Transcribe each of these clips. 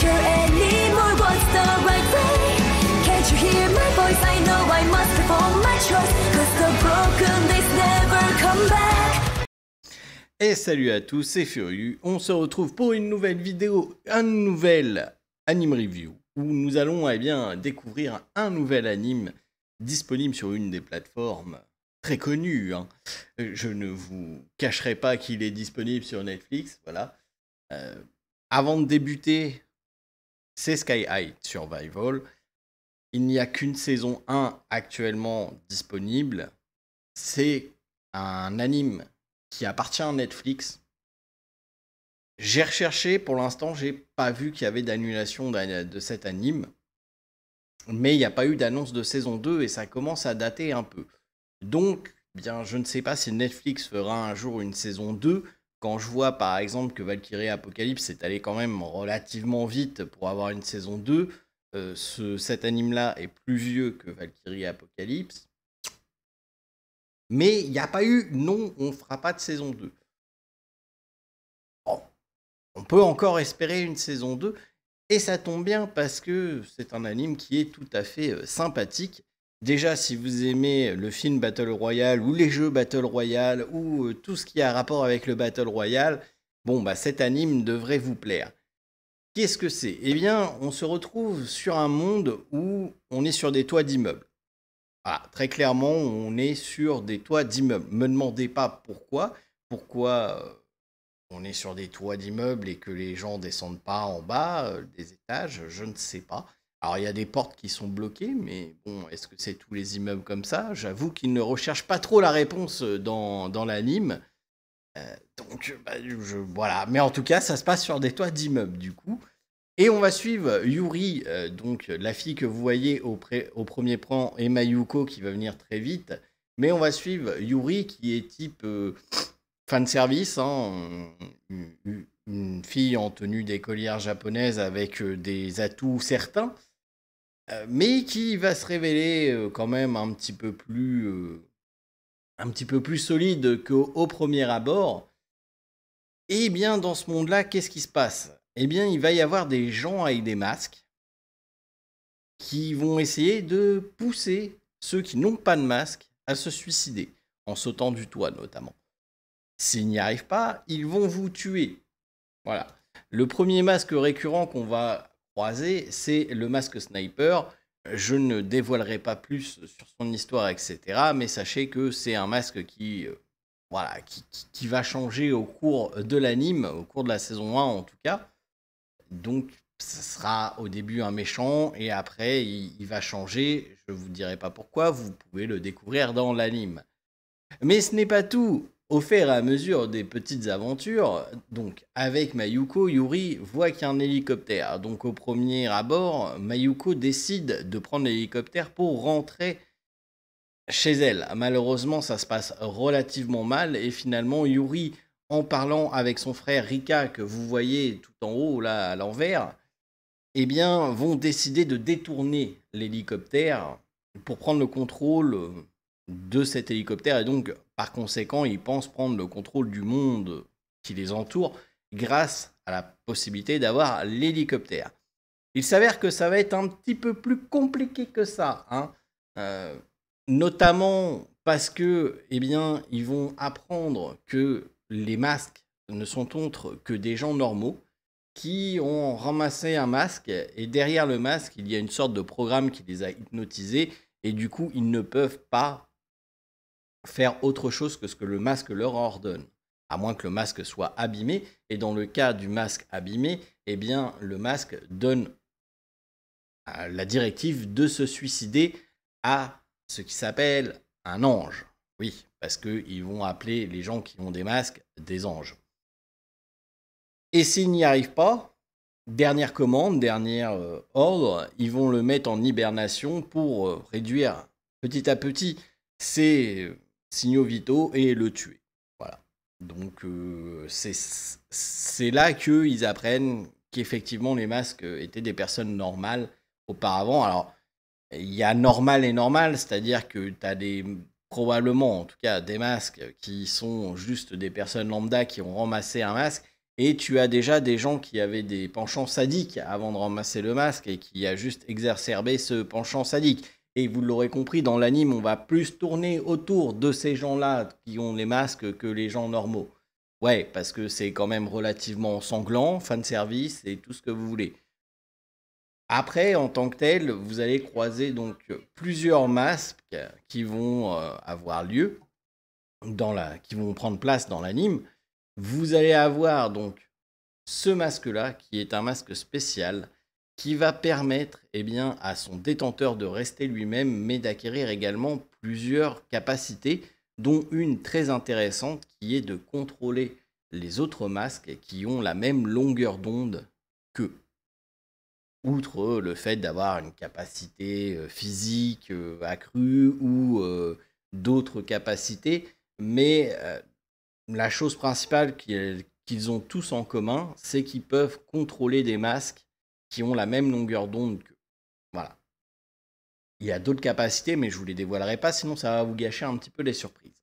sure anymore what's the right way. Can't you hear my voice? I know I must perform my choice, 'cause the broken days never come back. Et salut à tous, c'est Furieux. On se retrouve pour une nouvelle vidéo, un nouvel anime review, où nous allons découvrir un nouvel anime disponible sur une des plateformes très connues. Je ne vous cacherai pas qu'il est disponible sur Netflix, voilà. Avant de débuter, c'est Sky High Survival. Il n'y a qu'une saison 1 actuellement disponible. C'est un anime qui appartient à Netflix. J'ai recherché, pour l'instant, j'ai pas vu qu'il y avait d'annulation de cet anime. Mais il n'y a pas eu d'annonce de saison 2 et ça commence à dater un peu. Donc, bien, je ne sais pas si Netflix fera un jour une saison 2. Quand je vois par exemple que Valkyrie Apocalypse est allé quand même relativement vite pour avoir une saison 2, cet anime-là est plus vieux que Valkyrie Apocalypse. Mais il n'y a pas eu, non, on ne fera pas de saison 2. Bon, on peut encore espérer une saison 2. Et ça tombe bien parce que c'est un anime qui est tout à fait sympathique. Déjà, si vous aimez le film Battle Royale ou les jeux Battle Royale ou tout ce qui a rapport avec le Battle Royale, bon, bah, cet anime devrait vous plaire. Qu'est-ce que c'est? Eh bien, on se retrouve sur un monde où on est sur des toits d'immeubles. Voilà, très clairement, on est sur des toits d'immeubles. Me demandez pas pourquoi. Pourquoi on est sur des toits d'immeubles et que les gens descendent pas en bas des étages, je ne sais pas. Alors, il y a des portes qui sont bloquées, mais bon, est-ce que c'est tous les immeubles comme ça? J'avoue qu'ils ne recherchent pas trop la réponse dans l'anime. Donc, bah, voilà. Mais en tout cas, ça se passe sur des toits d'immeubles, du coup. Et on va suivre Yuri, donc la fille que vous voyez au premier plan, et Mayuko qui va venir très vite. Mais on va suivre Yuri qui est type fan service, une fille en tenue d'écolière japonaise avec des atouts certains, mais qui va se révéler quand même un petit peu plus solide qu'au premier abord. Et bien dans ce monde-là, qu'est-ce qui se passe? Eh bien, il va y avoir des gens avec des masques qui vont essayer de pousser ceux qui n'ont pas de masque à se suicider, en sautant du toit notamment. S'ils n'y arrivent pas, ils vont vous tuer. Voilà. Le premier masque récurrent qu'on va croiser, c'est le masque sniper. Je ne dévoilerai pas plus sur son histoire, etc. Mais sachez que c'est un masque qui va changer au cours de l'anime, au cours de la saison 1 en tout cas. Donc, ce sera au début un méchant et après, il va changer. Je ne vous dirai pas pourquoi, vous pouvez le découvrir dans l'anime. Mais ce n'est pas tout. Au fur et à mesure des petites aventures, donc avec Mayuko, Yuri voit qu'il y a un hélicoptère. Donc au premier abord, Mayuko décide de prendre l'hélicoptère pour rentrer chez elle. Malheureusement, ça se passe relativement mal et finalement, Yuri, en parlant avec son frère Rika, que vous voyez tout en haut, là, à l'envers, eh bien, vont décider de détourner l'hélicoptère pour prendre le contrôle de cet hélicoptère et donc par conséquent ils pensent prendre le contrôle du monde qui les entoure grâce à la possibilité d'avoir l'hélicoptère. Il s'avère que ça va être un petit peu plus compliqué que ça, notamment parce que eh bien, ils vont apprendre que les masques ne sont autres que des gens normaux qui ont ramassé un masque et derrière le masque il y a une sorte de programme qui les a hypnotisés et du coup ils ne peuvent pas faire autre chose que ce que le masque leur ordonne, à moins que le masque soit abîmé. Et dans le cas du masque abîmé, eh bien, le masque donne la directive de se suicider à ce qui s'appelle un ange. Oui, parce qu'ils vont appeler les gens qui ont des masques des anges. Et s'ils n'y arrivent pas, dernière commande, dernière ordre, ils vont le mettre en hibernation pour réduire petit à petit ses signaux vitaux et le tuer. Voilà. Donc c'est là qu'ils apprennent qu'effectivement les masques étaient des personnes normales auparavant. Alors il y a normal et normal, c'est-à-dire que tu as probablement en tout cas des masques qui sont juste des personnes lambda qui ont ramassé un masque Et tu as déjà des gens qui avaient des penchants sadiques avant de ramasser le masque et qui a juste exacerbé ce penchant sadique. Et vous l'aurez compris, dans l'anime, on va plus tourner autour de ces gens-là qui ont les masques que les gens normaux. Ouais, parce que c'est quand même relativement sanglant, fanservice et tout ce que vous voulez. Après, en tant que tel, vous allez croiser donc plusieurs masques qui vont avoir lieu, qui vont prendre place dans l'anime. Vous allez avoir donc ce masque-là, qui est un masque spécial, qui va permettre à son détenteur de rester lui-même, mais d'acquérir également plusieurs capacités, dont une très intéressante qui est de contrôler les autres masques qui ont la même longueur d'onde qu'eux. Outre le fait d'avoir une capacité physique accrue ou d'autres capacités, mais la chose principale qu'ils ont tous en commun, c'est qu'ils peuvent contrôler des masques qui ont la même longueur d'onde qu'eux. Voilà. Il y a d'autres capacités, mais je ne vous les dévoilerai pas, sinon ça va vous gâcher un petit peu les surprises.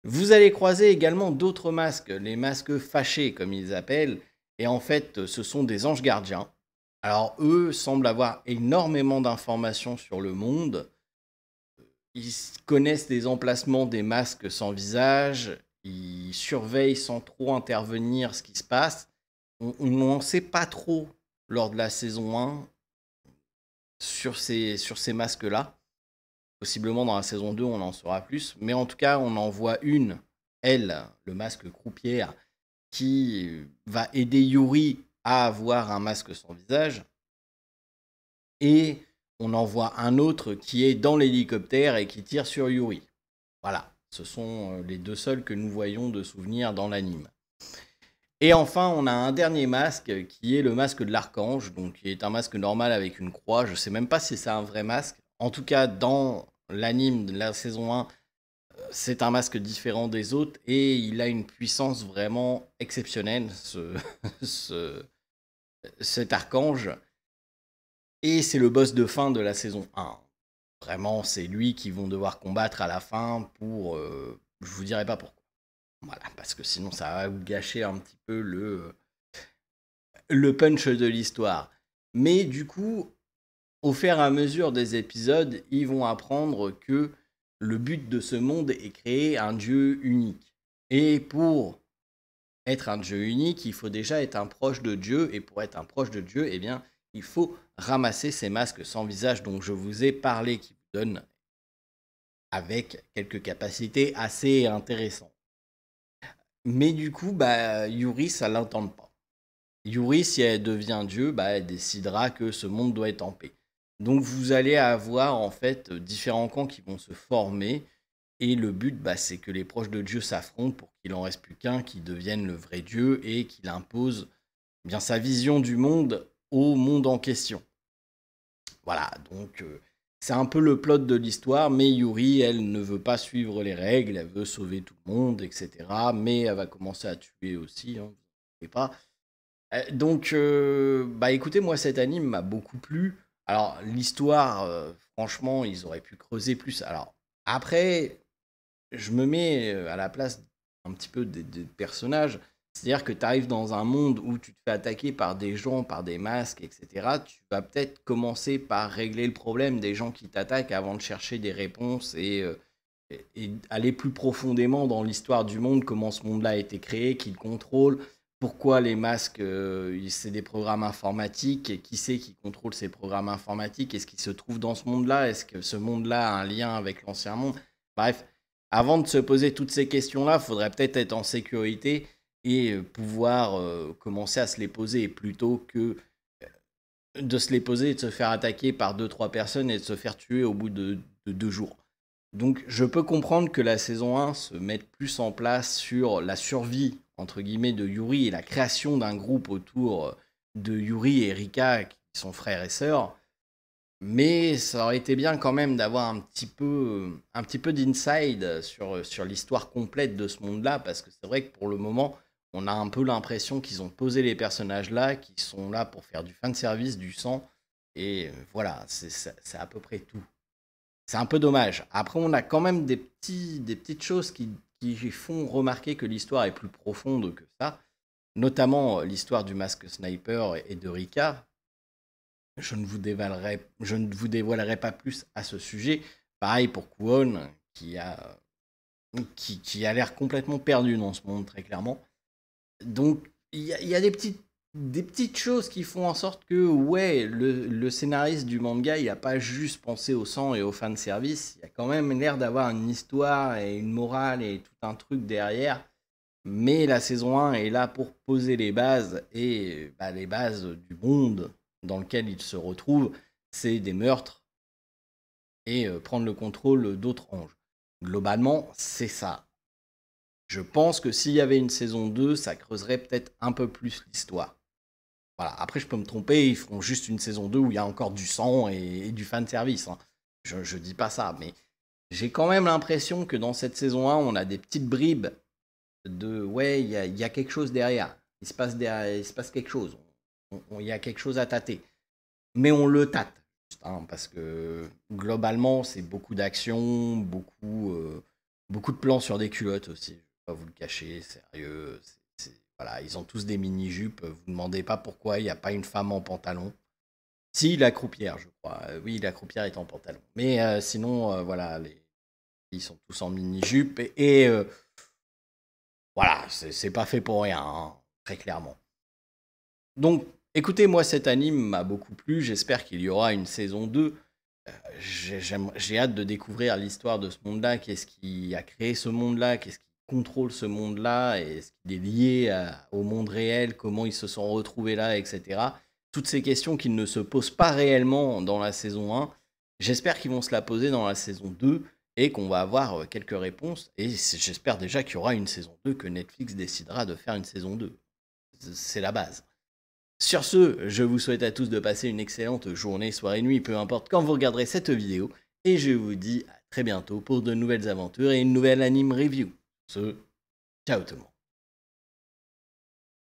Vous allez croiser également d'autres masques, les masques fâchés, comme ils appellent, et en fait, ce sont des anges gardiens. Alors, eux semblent avoir énormément d'informations sur le monde. Ils connaissent les emplacements des masques sans visage. Ils surveillent sans trop intervenir ce qui se passe. On n'en sait pas trop lors de la saison 1 sur ces masques-là. Possiblement dans la saison 2, on en saura plus. Mais en tout cas, on en voit une, elle, le masque croupière, qui va aider Yuri à avoir un masque sans visage. Et on en voit un autre qui est dans l'hélicoptère et qui tire sur Yuri. Voilà, ce sont les deux seuls que nous voyons de souvenirs dans l'anime. Et enfin, on a un dernier masque qui est le masque de l'archange, donc qui est un masque normal avec une croix. Je ne sais même pas si c'est un vrai masque. En tout cas, dans l'anime de la saison 1, c'est un masque différent des autres et il a une puissance vraiment exceptionnelle, cet archange. Et c'est le boss de fin de la saison 1. Vraiment, c'est lui qu'ils vont devoir combattre à la fin pour... je vous dirai pas pourquoi. Voilà, parce que sinon ça va vous gâcher un petit peu le punch de l'histoire. Mais du coup, au fur et à mesure des épisodes, ils vont apprendre que le but de ce monde est créer un dieu unique. Et pour être un dieu unique, il faut déjà être un proche de Dieu. Et pour être un proche de Dieu, il faut ramasser ces masques sans visage dont je vous ai parlé, qui vous donnent avec quelques capacités assez intéressantes. Mais du coup, Yuri, ça ne l'entend pas. Yuri, si elle devient Dieu, elle décidera que ce monde doit être en paix. Donc vous allez avoir en fait différents camps qui vont se former. Et le but, c'est que les proches de Dieu s'affrontent pour qu'il n'en reste plus qu'un qui devienne le vrai Dieu et qu'il impose sa vision du monde au monde en question. Voilà, donc c'est un peu le plot de l'histoire, mais Yuri, elle ne veut pas suivre les règles, elle veut sauver tout le monde, etc. Mais elle va commencer à tuer aussi, vous ne savez pas. Donc, écoutez, moi, cet anime m'a beaucoup plu. Alors, l'histoire, franchement, ils auraient pu creuser plus. Alors, après, je me mets à la place un petit peu des personnages. C'est-à-dire que tu arrives dans un monde où tu te fais attaquer par des gens, par des masques, etc. Tu vas peut-être commencer par régler le problème des gens qui t'attaquent avant de chercher des réponses et aller plus profondément dans l'histoire du monde, comment ce monde-là a été créé, qui le contrôle, pourquoi les masques, c'est des programmes informatiques, et qui c'est qui contrôle ces programmes informatiques, est-ce qu'ils se trouvent dans ce monde-là, est-ce que ce monde-là a un lien avec l'ancien monde. Bref, avant de se poser toutes ces questions-là, il faudrait peut-être être en sécurité et pouvoir commencer à se les poser plutôt que de se les poser et de se faire attaquer par 2-3 personnes et de se faire tuer au bout de 2 jours. Donc je peux comprendre que la saison 1 se mette plus en place sur la survie entre guillemets de Yuri et la création d'un groupe autour de Yuri et Rika qui sont frères et sœurs. Mais ça aurait été bien quand même d'avoir un petit peu d'inside sur l'histoire complète de ce monde-là, parce que c'est vrai que pour le moment, on a un peu l'impression qu'ils ont posé les personnages là, qui sont là pour faire du fanservice, du sang, et voilà, c'est à peu près tout. C'est un peu dommage. Après, on a quand même des petites choses qui font remarquer que l'histoire est plus profonde que ça. notamment l'histoire du masque sniper et de Rika. Je ne vous dévoilerai pas plus à ce sujet. Pareil pour Kwon, qui a l'air complètement perdu dans ce monde, très clairement. Donc, il y a des petites choses qui font en sorte que, ouais, le scénariste du manga, il n'a pas juste pensé au sang et au fanservice. Il y a quand même l'air d'avoir une histoire et une morale et tout un truc derrière. Mais la saison 1 est là pour poser les bases, et les bases du monde dans lequel il se retrouve, c'est des meurtres et prendre le contrôle d'autres anges. Globalement, c'est ça. Je pense que s'il y avait une saison 2, ça creuserait peut-être un peu plus l'histoire. Voilà. Après, je peux me tromper, ils feront juste une saison 2 où il y a encore du sang et du fanservice. Hein. Je dis pas ça, mais j'ai quand même l'impression que dans cette saison 1, on a des petites bribes de ouais, il y a quelque chose derrière. Il se passe quelque chose. Il y a quelque chose à tâter. Mais on le tâte. Hein, parce que globalement, c'est beaucoup d'action, beaucoup de plans sur des culottes aussi. Je ne vais pas vous le cacher, sérieux. Voilà, ils ont tous des mini-jupes. Vous ne demandez pas pourquoi il n'y a pas une femme en pantalon. Si, la croupière, je crois. Oui, la croupière est en pantalon. Mais sinon, voilà, ils sont tous en mini-jupe. Et voilà, c'est pas fait pour rien, hein, très clairement. Donc, écoutez, moi, cet anime m'a beaucoup plu. J'espère qu'il y aura une saison 2. J'ai hâte de découvrir l'histoire de ce monde-là. Qu'est-ce qui a créé ce monde-là? Qu'est-ce qui contrôle ce monde-là? Est-ce qu'il est lié au monde réel? Comment ils se sont retrouvés là, etc. Toutes ces questions qu'ils ne se posent pas réellement dans la saison 1. J'espère qu'ils vont se la poser dans la saison 2 et qu'on va avoir quelques réponses. Et j'espère déjà qu'il y aura une saison 2, que Netflix décidera de faire une saison 2. C'est la base. Sur ce, je vous souhaite à tous de passer une excellente journée, soirée, nuit, peu importe quand vous regarderez cette vidéo. Et je vous dis à très bientôt pour de nouvelles aventures et une nouvelle anime review. Ciao tout le monde.